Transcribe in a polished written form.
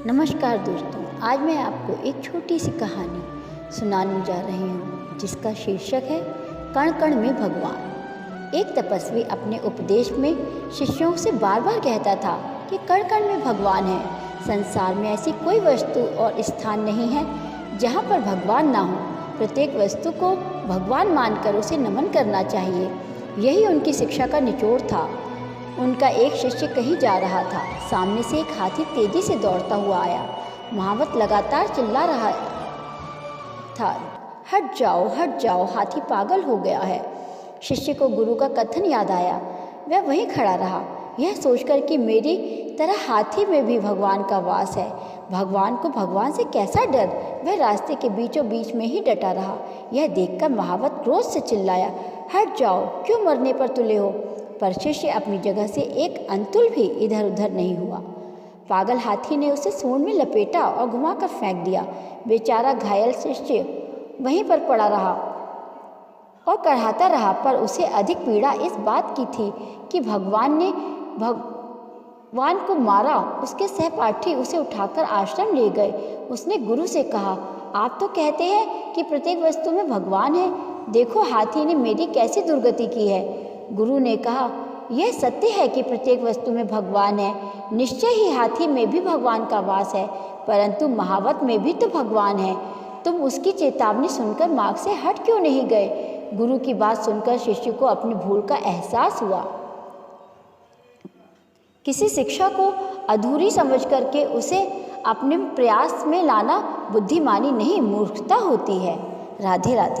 नमस्कार दोस्तों, आज मैं आपको एक छोटी सी कहानी सुनाने जा रही हूँ जिसका शीर्षक है कण कण में भगवान। एक तपस्वी अपने उपदेश में शिष्यों से बार बार कहता था कि कण कण में भगवान है। संसार में ऐसी कोई वस्तु और स्थान नहीं है जहाँ पर भगवान ना हो। प्रत्येक वस्तु को भगवान मानकर उसे नमन करना चाहिए। यही उनकी शिक्षा का निचोड़ था। उनका एक शिष्य कहीं जा रहा था। सामने से एक हाथी तेजी से दौड़ता हुआ आया। महावत लगातार चिल्ला रहा था, हट जाओ, हाथी पागल हो गया है। शिष्य को गुरु का कथन याद आया। वह वहीं खड़ा रहा, यह सोचकर कि मेरी तरह हाथी में भी भगवान का वास है। भगवान को भगवान से कैसा डर। वह रास्ते के बीचों बीच में ही डटा रहा। यह देखकर महावत क्रोध से चिल्लाया, हट जाओ, क्यों मरने पर तुले हो। पर शिष्य अपनी जगह से एक अंतुल भी इधर उधर नहीं हुआ। पागल हाथी ने उसे सूंड में लपेटा और घुमाकर फेंक दिया। बेचारा घायल शिष्य वहीं पर पड़ा रहा और कराहता रहा। पर उसे अधिक पीड़ा इस बात की थी कि भगवान को मारा। उसके सहपाठी उसे उठाकर आश्रम ले गए। उसने गुरु से कहा, आप तो कहते हैं कि प्रत्येक वस्तु में भगवान है, देखो हाथी ने मेरी कैसी दुर्गति की है। गुरु ने कहा, यह सत्य है कि प्रत्येक वस्तु में भगवान है। निश्चय ही हाथी में भी भगवान का वास है, परंतु महावत में भी तो भगवान है। तुम उसकी चेतावनी सुनकर मार्ग से हट क्यों नहीं गए। गुरु की बात सुनकर शिष्य को अपनी भूल का एहसास हुआ। किसी शिक्षा को अधूरी समझ करके उसे अपने प्रयास में लाना बुद्धिमानी नहीं, मूर्खता होती है। राधे राधे।